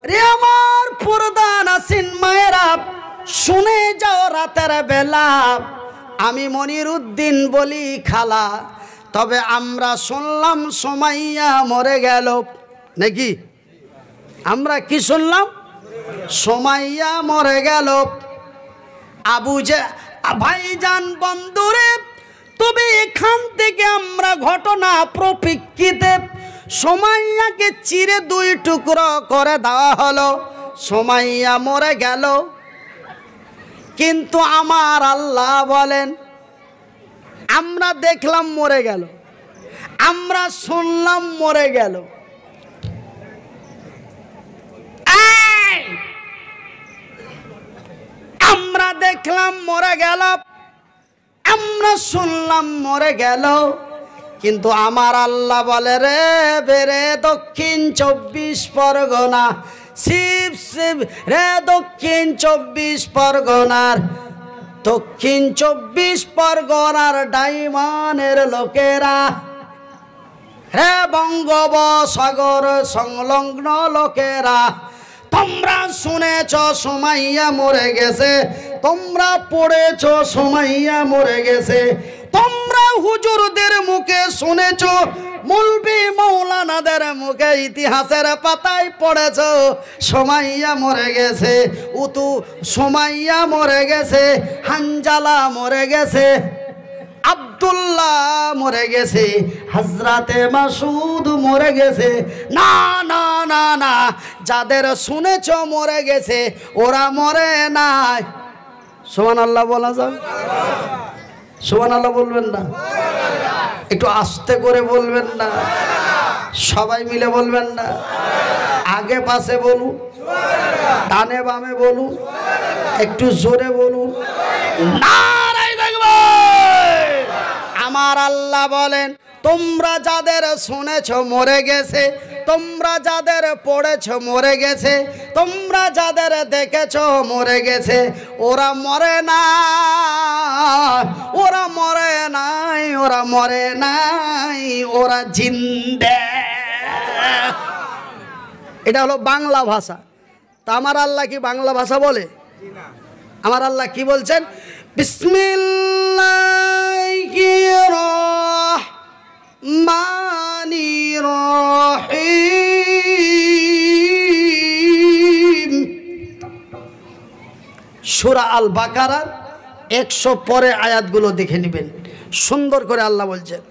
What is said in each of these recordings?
রে আমার পর্দান আসিন মায়েরা, শুনে যাও রাতের বেলা, আমি মনিরুদ্দিন বলি খালা। তবে আমরা শুনলাম সুমাইয়া মরে গেল নাকি? আমরা কি শুনলাম? সুমাইয়া মরে গেল। আবু যে ভাইজান বন্ধুরে, তবে এখান থেকে আমরা ঘটনা প্রপিক্ষিতে সুমাইয়াকে চিরে 2 টুকরো করে দেওয়া হলো। সুমাইয়া মরে গেল, কিন্তু আমার আল্লাহ বলেন আমরা দেখলাম মরে গেল, আমরা শুনলাম মরে গেল। আমরা দেখলাম মরে গেল, আমরা শুনলাম মরে গেল, কিন্তু আমার আল্লাহ বলে রে বেরে দক্ষিণ 24 পরগনা, শিব শিব রে দক্ষিণ 24 পরগনার, দক্ষিণ 24 পরগনার ডাইমানের লোকেরা, হে বঙ্গোপসাগর সংলগ্ন লোকেরা, তোমরা শুনেছ সুমাইয়া মরে গেছে, তোমরা পড়েছ সুমাইয়া মরে গেছে, তোমরা হুজুরদের মুখে শুনেছ, মুলবি মৌলানাদের মুখে ইতিহাসের পাতায় পড়েছ সুমাইয়া মরে গেছে, উতু সুমাইয়া মরে গেছে, হানজালা মরে গেছে, আব্দুল্লাহ মরে গেছে, হযরতে মাসুদ মরে গেছে। না না না না, যাদের শুনেছ মরে গেছে ওরা মরে নাই। সুবহানাল্লাহ বলা যাবে? সুবহানাল্লাহ বলবেন না? একটু আস্তে করে বলবেন না? সবাই মিলে বলবেন না? আগে পাশে বলুন, ডানে বামে বলুন, একটু জোরে বলুন। নারায়ে তাকবীর। আমার আল্লাহ বলেন তোমরা যাদের শুনেছ মরে গেছে, তোমরা যাদের পড়েছ মরে গেছে, তোমরা যাদের দেখেছ মরে গেছে, ওরা মরে না, ওরা মরে নাই, ওরা মরে নাই, ওরা জিন্দে। এটা হলো বাংলা ভাষা। তা আমার আল্লাহ কি বাংলা ভাষা বলে? আমার আল্লাহ কি বলছেন? বিসমিল্লাহির রহমানির রহিম। সূরা আল বাকারার 100 পরে আয়াতগুলো দেখে নেবেন, সুন্দর করে আল্লাহ বলছেন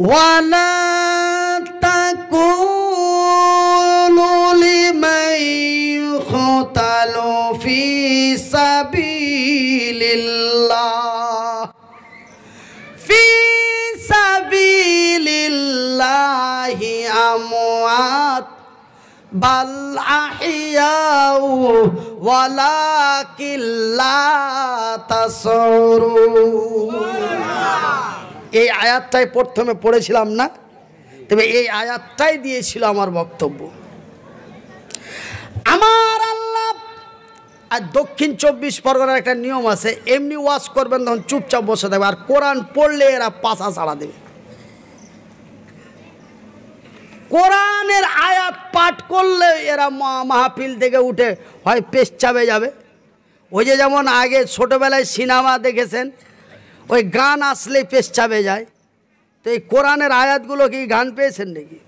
ওয়ালা তাকুলু লিমান ইউকতালু ফি সাবিলিল্লাহ, ফি সাবিলিল্লাহি আমওয়াত বাল আহিয়াউ ওয়ালাকিন লা তাশউরুন। এই আয়াতটাই প্রথমে পড়েছিলাম না? তবে এই আয়াতটাই দিয়েছিল আমার বক্তব্য। আমার আল্লাহ আর দক্ষিণ 24 পরগনার একটা নিয়ম আছে, এমনি ওয়াজ করবেন তখন চুপচাপ বসে থাকবে, আর কোরআন পড়লে এরা পাছা ছাড়া দেবে। কোরআনের আয়াত পাঠ করলে এরা মাহফিল থেকে উঠে হয় পেচ্ছাবে যাবে। ওই যে যেমন আগে ছোটোবেলায় সিনেমা দেখেছেন, ওই গান আসলেই পেচ্ছাবে যায়। তো এই কোরআনের আয়াতগুলো কি গান পেয়েছেন নাকি?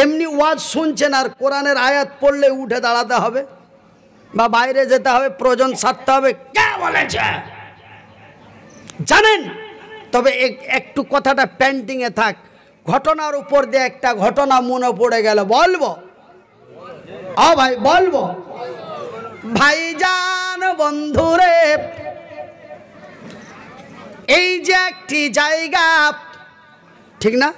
এমনি ওয়াজ শুনছেন আর কোরআনের আয়াত পড়লে উঠে দাঁড়াতে হবে বা বাইরে যেতে হবে, প্রয়োজন সারতে হবে। কে বলেছে জানেন? তবে একটু কথাটা পেন্টিংয়ে থাক। ঘটনার উপর দিয়ে একটা ঘটনা মনে পড়ে গেল, বলবো? ভাই বলবো? ভাইজান বন্ধুরে, এই যে একটি জায়গা, ঠিক না?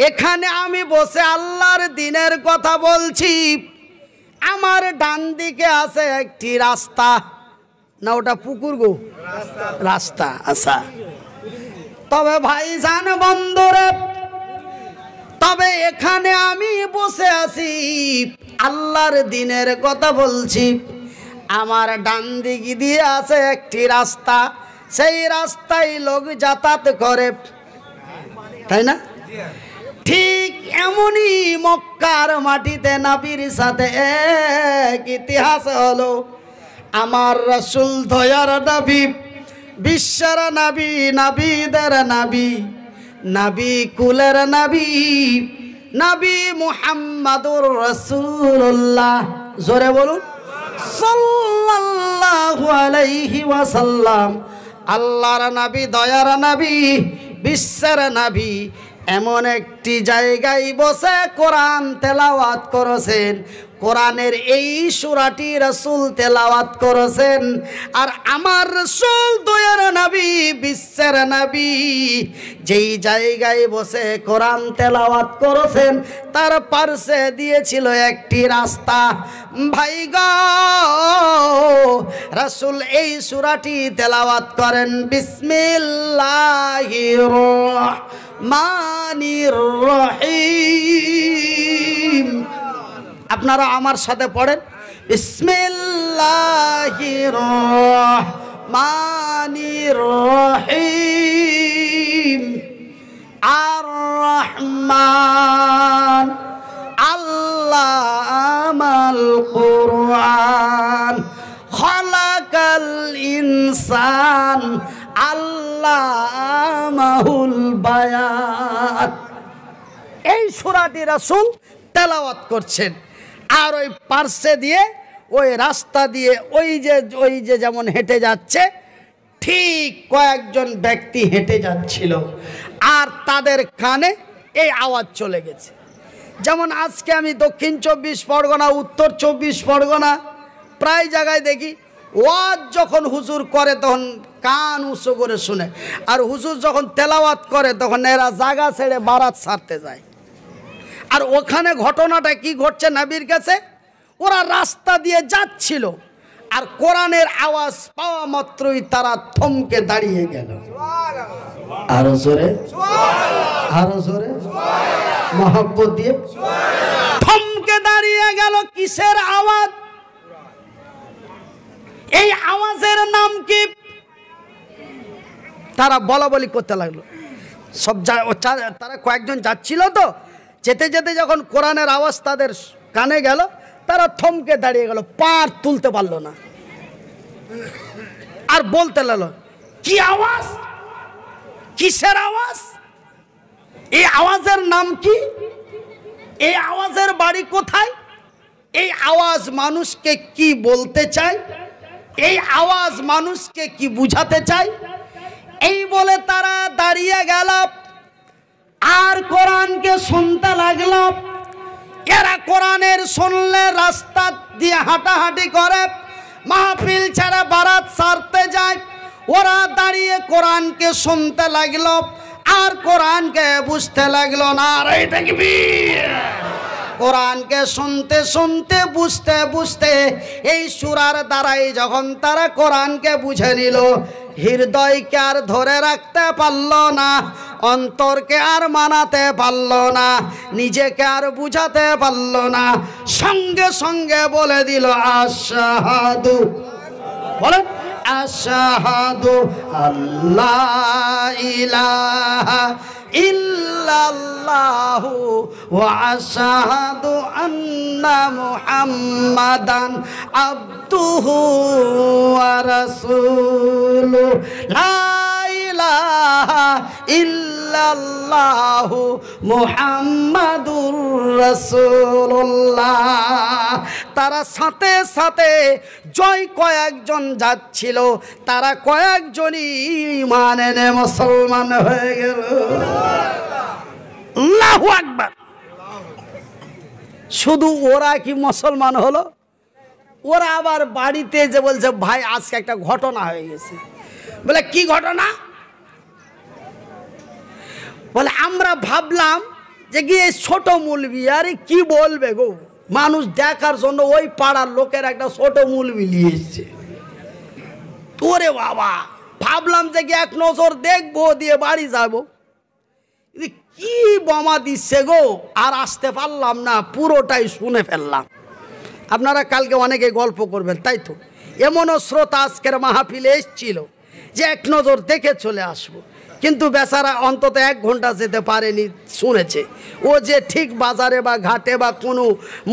এখানে আমি বসে আল্লাহর দ্বীনের কথা বলছি। আমার ডান দিকে আছে একটি রাস্তা, না ওটা পুকুর গো? রাস্তা। আচ্ছা, তবে ভাইজান বন্ধুরে, তবে এখানে আমি বসে আছি আল্লাহর দ্বীনের কথা বলছি। আমার ডান দিক দিয়ে আছে একটি রাস্তা, সেই রাস্তায় লোক যাতায়াত করে, তাই না? ঠিক এমনই মক্কার মাটিতে নবীর সাথে এক ইতিহাস হলো। আমার রাসূল দয়ার নবী, বিশ্বের নবী, নবীদের নবী, নবী কুলের নবী, নবী মুহাম্মাদুর রাসূলুল্লাহ, জোরে বলুন সাল্লাল্লাহু আলাইহি ওয়াসাল্লাম। আল্লাহর নবী, দয়ার নবী, বিশ্বের নবী এমন একটি জায়গায় বসে কোরআন তেলাওয়াত করেছেন। কোরআনের এই সূরাটি রাসূল তেলাওয়াত করেছেন। আর আমার রাসূল দয়ার নবী, বিশ্বের নবী যেই জায়গায় বসে কোরআন তেলাওয়াত করেছেন তার পাশে দিয়েছিল একটি রাস্তা। ভাই গো, রাসূল এই সূরাটি তেলাওয়াত করেন বিসমিল্লাহির রহমানির রহিম। আপনারা আমার সাথে পড়েন বিসমিল্লাহির রহমানির রহিম। আর রহমান আল্লামাল কুরআন, খালাকাল ইনসান আল্লামাহুল বায়ান। এই সূরাটি রাসূল তেলাওয়াত করছেন। আর ওই পার্শ্বে দিয়ে, ওই রাস্তা দিয়ে ওই যে যেমন হেঁটে যাচ্ছে, ঠিক কয়েকজন ব্যক্তি হেঁটে যাচ্ছিল। আর তাদের কানে এই আওয়াজ চলে গেছে। যেমন আজকে আমি দক্ষিণ 24 পরগনা, উত্তর 24 পরগনা প্রায় জায়গায় দেখি ওয়াজ যখন হুজুর করে তখন কান উঁচু করে শুনে, আর হুজুর যখন তেলাওয়াত করে তখন এরা জায়গা ছেড়ে বারাত সারতে যায়। আর ওখানে ঘটনাটা কি ঘটছে নবীর কাছে, ওরা রাস্তা দিয়ে যাচ্ছিল আর কোরআনের আওয়াজ পাওয়া মাত্রই তারা থমকে দাঁড়িয়ে গেল। আরো জোরে, আরো জোরে, মহব্বত দিয়ে থমকে দাঁড়িয়ে গেল। কিসের আওয়াজ? এই আওয়াজের নাম কি? তারা বলা বলি করতে লাগলো। তারা কয়েকজন যাচ্ছিল তো, যেতে যেতে যখন কোরআনের আওয়াজ তাদের কানে গেল তারা থমকে দাঁড়িয়ে গেল, পার তুলতে পারলো না। আর বলতে লাগলো, কি আওয়াজ, কিসের আওয়াজ, এই আওয়াজের নাম কি, এই আওয়াজের বাড়ি কোথায়, এই আওয়াজ মানুষকে কি বলতে চায়, এই আওয়াজ মানুষকে কি বুঝাতে চায়। এই বলে তারা দাঁড়িয়ে গেল আর কোরআনকে শুনতে লাগলো। এরা কোরআনের শুনলে রাস্তা দিয়ে হাঁটাহাঁটি করে, মাহফিল ছেড়ে বারাত সারতে যায়। ওরা দাঁড়িয়ে কোরআনকে শুনতে লাগলো আর কোরআনকে বুঝতে লাগলো না। আরে তাকবীর! কোরআনকে শুনতে শুনতে, বুঝতে বুঝতে এই সূরার দ্বারাই যখন তারা কোরআনকে বুঝে নিল, হৃদয়কে আর ধরে রাখতে পারল না, অন্তরকে আর মানাতে পারল না, নিজেকে আর বুঝাতে পারল না, সঙ্গে সঙ্গে বলে দিল আশহাদু, বলেন আশহাদু আল্লাহ ইলাহা ইল্লাল্লাহু ওয়া আশহাদু আন্না মুহাম্মাদান আবদুহু ওয়া রাসূলুহু। লা ইলাহা ইল্লাল্লাহু মুহাম্মাদুর রাসূলুল্লাহ। তারা সাথে সাথে জয় কয়েকজন যাচ্ছিল, তারা কয়েকজনই ঈমান এনে মুসলমান হয়ে গেল। আল্লাহু আকবার! শুধু ওরা কি মুসলমান হলো, ওরা আবার বাড়িতে যে বলছে, ভাই আজকে একটা ঘটনা হয়ে গেছে। বলে কি ঘটনা? বলে আমরা ভাবলাম যে গিয়ে ছোট মুলবি, আরে কি বলবে গো, মানুষ দেখার জন্য ওই পাড়ার লোকের একটা ছোট মুলবি নিয়ে এসছে। ওরে বাবা, ভাবলাম যে এক নজর দেখবো, দিয়ে বাড়ি যাবো। কি বোমা দিচ্ছে গো, আর আসতে পারলাম না, পুরোটাই শুনে ফেললাম। আপনারা কালকে অনেকে গল্প করবেন, তাই তো? এমনও শ্রোতা আজকের মাহফিলে এসেছিল যে এক নজর দেখে চলে আসবো, কিন্তু বেচারা অন্তত 1 ঘন্টা যেতে পারেনি, শুনেছে ও যে ঠিক বাজারে বা ঘাটে বা কোনো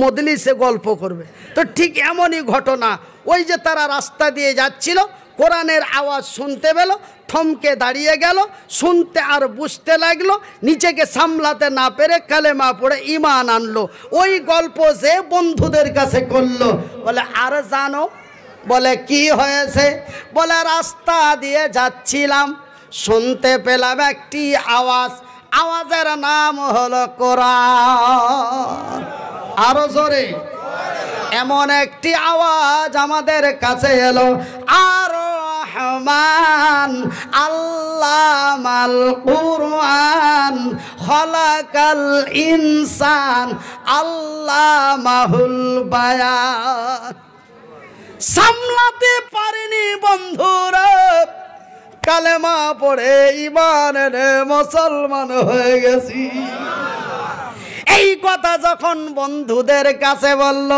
মজলিসে গল্প করবে। তো ঠিক এমনই ঘটনা, ওই যে তারা রাস্তা দিয়ে যাচ্ছিল, কোরআনের আওয়াজ শুনতে পেল, থমকে দাঁড়িয়ে গেল, শুনতে আর বুঝতে লাগলো, নিজেকে সামলাতে না পেরে কালেমা পড়ে ঈমান আনলো। ওই গল্প যে বন্ধুদের কাছে করলো, বলে আর জানো, বলে কি হয়েছে, বলে রাস্তা দিয়ে যাচ্ছিলাম, শুনতে পেলাম একটি আওয়াজ, আওয়াজের নাম হলো কোরআন। আরো জোরে, এমন একটি আওয়াজ আমাদের কাছে এলো, আর রহমান আল্লামাল কুরআন খলাকাল ইনসান আল্লামাহুল বায়ান। সামলাতে পারেনি বন্ধুরা, কালেমা পড়ে ঈমান এনে মুসলমান হয়ে গেছি। এই কথা যখন বন্ধুদের কাছে বলল,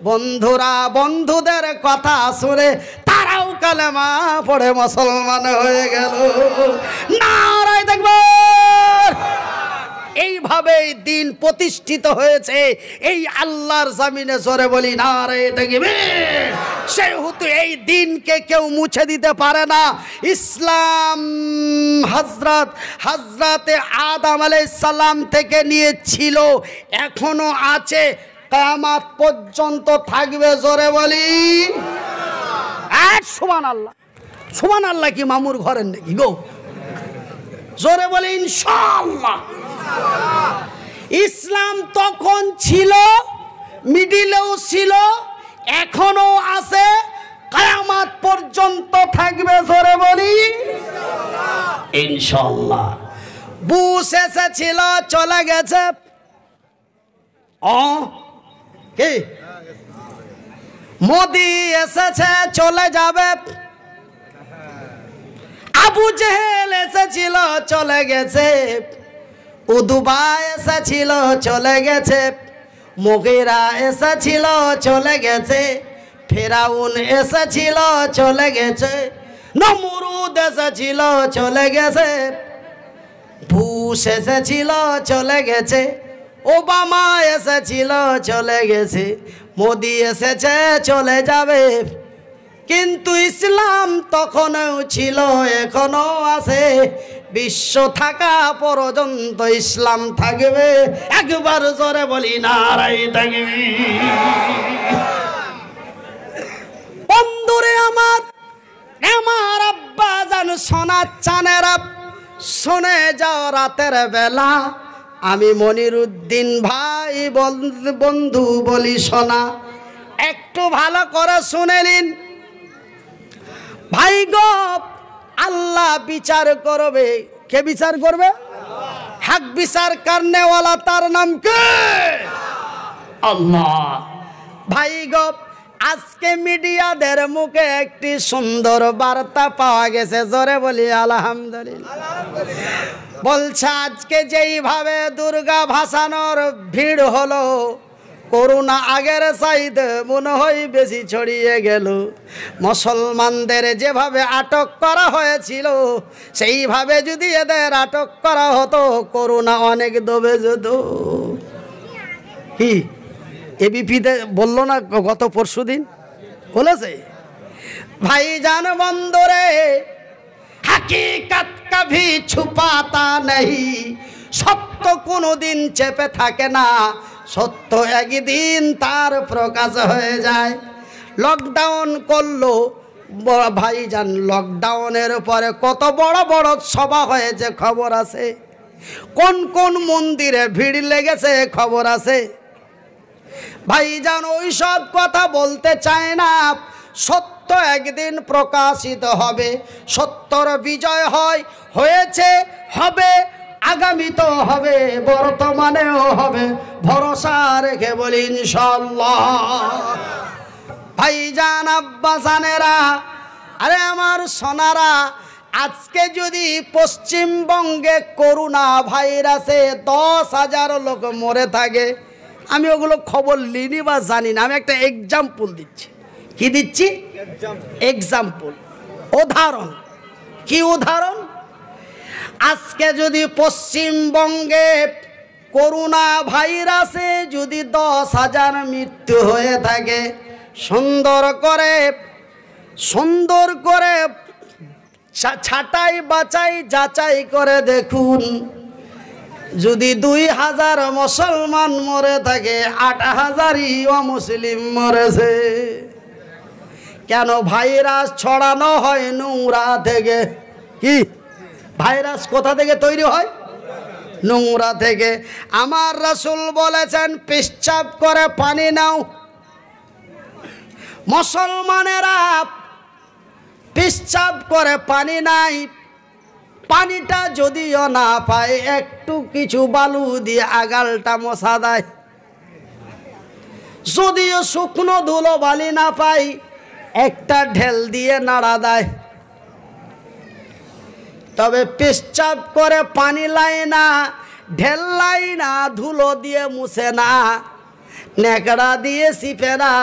বন্ধুরা বন্ধুদের কথা শুনে তারাও কালেমা পড়ে মুসলমান হয়ে গেল। নারায়ে তাকবীর। এইভাবেই দিন প্রতিষ্ঠিত হয়েছে এই আল্লাহর জমিনে। জোরে বলি নারায়ে তাকবীর। সেহেতু এই দিনকে কেউ মুছে দিতে পারে না। ইসলাম হযরতে আদম আলাইহিস সালাম থেকে নিয়ে ছিল, এখনো আছে, কিয়ামত পর্যন্ত থাকবে। জোরে বলি সুবহানাল্লাহ। সুবহানাল্লাহ কি মামুর ঘরের নাকি গো? জোরে বলি ইনশাআল্লাহ। ইসলাম তখন ছিল, মিডিলেও ছিল, এখনো আছে, কিয়ামত পর্যন্ত থাকবে। জোরে বলি ইনশাআল্লাহ। বুশ এসেছিল, চলে গেছে। কি মোদি এসেছে, চলে যাবে। আবু জেহেল এসেছিল, চলে গেছে। উদবা এসেছিল, চলে গেছে। মুগীরা এসেছিল, চলে গেছে। ফিরাউন এসেছিল, চলে গেছে। নমরুদ এসেছিল, চলে গেছে। বুশ এসেছিল, চলে গেছে। ওবামা এসেছিল, চলে গেছে। মোদি এসেছে, চলে যাবে। কিন্তু ইসলাম তখনও ছিল, এখনো আছে। বিশ্ব থাকা পর্যন্ত ইসলাম থাকবে। একবার জোরে বলি নারায়ে তাকবীর। বন্ধুরে আমার, আমার আব্বা জান সোনার চানেরা, শুনে যাও রাতের বেলা, আমি মনিরুদ্দিন ভাই বন্ধু বলি শোনা, একটু ভালো করে শুনে নিন ভাই গো। আল্লাহ বিচার করবে। কে বিচার করবে? হক বিচার করনেওয়ালা, তার নাম কে? আল্লাহ। ভাই গো, আজকে মিডিয়াদের মুখে একটি সুন্দর বার্তা পাওয়া গেছে। জোরে বলি আলহামদুলিল্লাহ। বলছে আজকে যেইভাবে দুর্গা ভাসানোর ভিড় হলো, করোনা আগের চাইতে মনে হয় বেশি ছড়িয়ে গেল। মুসলমানদের যেভাবে আটক করা হয়েছিল, সেইভাবে যদি এদের আটক করা হতো, করোনা অনেক দবে যেত। কি এবিপিতে বললো না গত পরশু দিন? বলেছে ভাইজান বন্দরে, হাকিকত কভি ছুপাতা নেই। সত্য কোনোদিন চেপে থাকে না, সত্য একদিন তার প্রকাশ হয়ে যায়। লকডাউন করলো ভাইজান, লকডাউনের পরে কত বড় বড় সভা হয়েছে, খবর আছে। কোন কোন মন্দিরে ভিড় লেগেছে, খবর আছে। ভাইজান ওই সব কথা বলতে চায় না। সত্য একদিন প্রকাশিত হবে, সত্যর বিজয় হয়, হয়েছে, হবে, আগামীতেও হবে, বর্তমানেও হবে। ভরসা রেখে বলি ইনশাআল্লাহ। ভাইজান আব্বাসানেরা, আরে আমার সোনারা, আজকে যদি পশ্চিমবঙ্গে করোনা ভাইরাসে 10,000 লোক মরে থাকে, আমি ওগুলো খবর লিনি বা জানি না। আমি একটা এক্সাম্পল দিচ্ছি। কি দিচ্ছি? এক্সাম্পল, উদাহরণ। কি উদাহরণ? আজকে যদি পশ্চিমবঙ্গে করোনা ভাইরাসে যদি 10,000 মৃত্যু হয়ে থাকে, সুন্দর করে ছাটাই বাছাই যাচাই করে দেখুন, যদি 2,000 মুসলমান মরে থাকে, 8,000ই অমুসলিম মরেছে। কেন? ভাইরাস ছড়ানো হয় নোংরা থেকে। কি ভাইরাস কোথা থেকে তৈরি হয়? নোংরা থেকে। আমার রাসূল বলেছেন, পেশাব করে পানি নাও। মুসলমানেরা পেশাব করে পানি নাই, পানিটা যদিও না পায়, একটু কিছু বালু দিয়ে আগালটা মোছা দেয়। যদিও শুকনো ধুলো বালি না পাই, একটা ঢেল দিয়ে নাড়া দেয়। তবে পেশাব করে পানি লাই না, ঢেল লাই না, ধুলো দিয়ে মুছে না, নেকড়া দিয়ে চিপে না।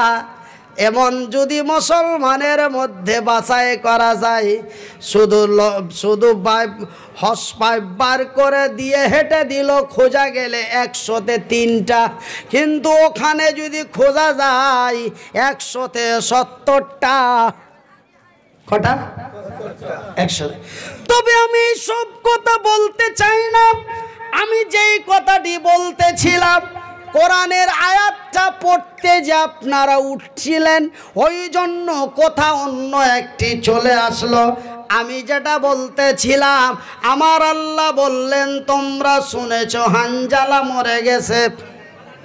এমন যদি মুসলমানের মধ্যে বাছাই করা যায়, শুধু হস পাইপ বার করে দিয়ে হেঁটে দিল, খোঁজা গেলে 100-তে 3টা। কিন্তু ওখানে যদি খোঁজা যায় 100-তে 70টা। কটা? 100। তবে আমি সব কথা বলতে চাই না। আমি যেই কথাটি বলতেছিলাম, কোরআনের আয়াতটা পড়তে যে আপনারা উঠছিলেন, ওই জন্য কথা অন্য একটি চলে আসলো। আমি যেটা বলতেছিলাম, আমার আল্লাহ বললেন, তোমরা শুনেছ হানজালা মরে গেছে,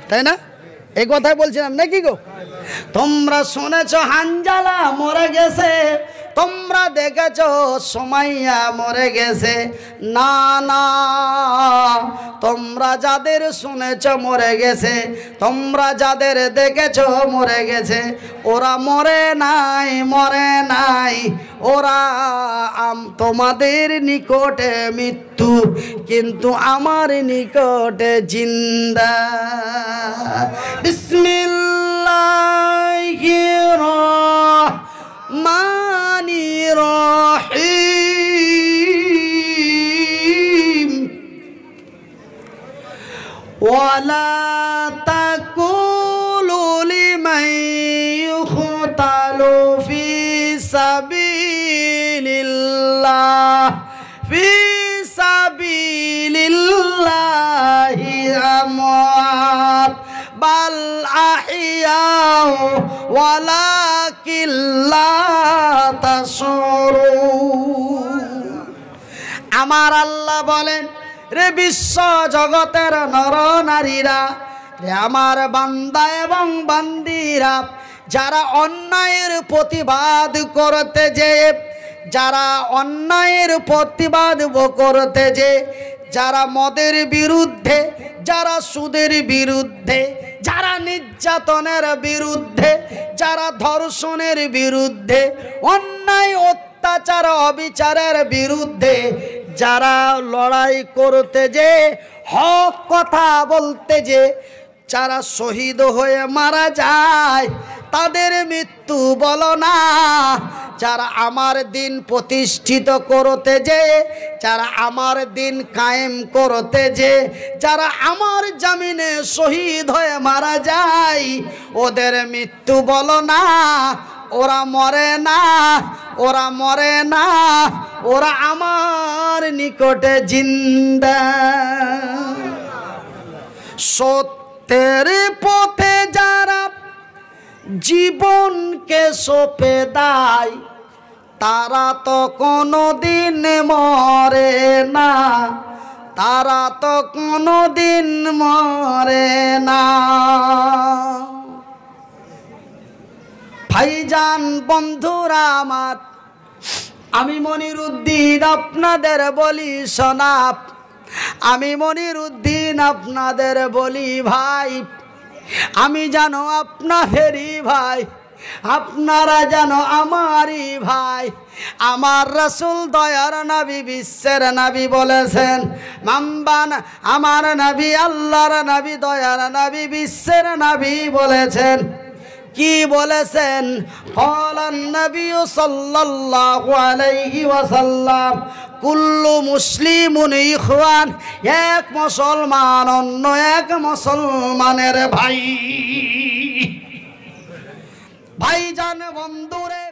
তাই না? এই কথাই বলছিলাম নাকি গো? তোমরা শুনেছ হানজালা মরে গেছে, তোমরা দেখেছ সুমাইয়া মরে গেছে। না না, তোমরা যাদের শুনেছ মরে গেছে, তোমরা যাদের দেখেছ মরে গেছে, ওরা মরে নাই, ওরা তোমাদের নিকটে মৃত্যু, কিন্তু আমার নিকটে জিন্দা। বিসমিল্লাহির রহমানির রহিম। ওয়ালা তাকুলু লিমান ইউকতালু ফি সাবিলিল্লাহি আমওয়াত বাল আহইয়াউ ওয়ালাকিন লা তাশউরুন। আমার আল্লাহ বলেন, রে বিশ্ব জগতের নর নারীরা, রে আমার বান্দা এবং বান্দিরা, যারা অন্যায়ের প্রতিবাদ করতে যে, যারা অন্যায়ের প্রতিবাদ করতে যে, যারা মদের বিরুদ্ধে, যারা সুদের বিরুদ্ধে, যারা নির্যাতনের বিরুদ্ধে, যারা ধর্ষণের বিরুদ্ধে, অন্যায় অত্যাচার অবিচারের বিরুদ্ধে যারা লড়াই করতে যে, হক কথা বলতে যে, যারা শহীদ হয়ে মারা যায়, তাদের মৃত্যু বলো না। যারা আমার দিন প্রতিষ্ঠিত করতে যে, যারা আমার দিন কায়েম করতে যে, যারা আমার জামিনে শহীদ হয়ে মারা যায়, ওদের মৃত্যু বলো না। ওরা মরে না, ওরা মরে না, ওরা আমার নিকটে জিন্দা। সত্যের পথে যারা জীবনকে সঁপে দেয়, তারা তো কোনোদিন মরে না, তারা তো কোনোদিন মরে না। ভাইজান বন্ধুরা আমার, আমি মনিরুদ্দিন আপনাদের বলি শোনাব, আমি মনিরুদ্দিন আপনাদের বলি ভাই, আমি জানো আপনাদেরই ভাই, আপনারা জানো আমারই ভাই। আমার রাসূল দয়ার নবী, বিশ্বের নবী বলেছেন, মাম্বান, আমার নবী, আল্লাহর নবী, দয়ার নবী, বিশ্বের নবী বলেছেন। কি বলেছেন? ক্বালান নবী সাল্লাল্লাহু আলাইহি ওয়াসাল্লাম, কুল্লু মুসলিমুন ইখওয়ান, এক মুসলমান অন্য এক মুসলমানের ভাই। ভাইজান বন্ধুরে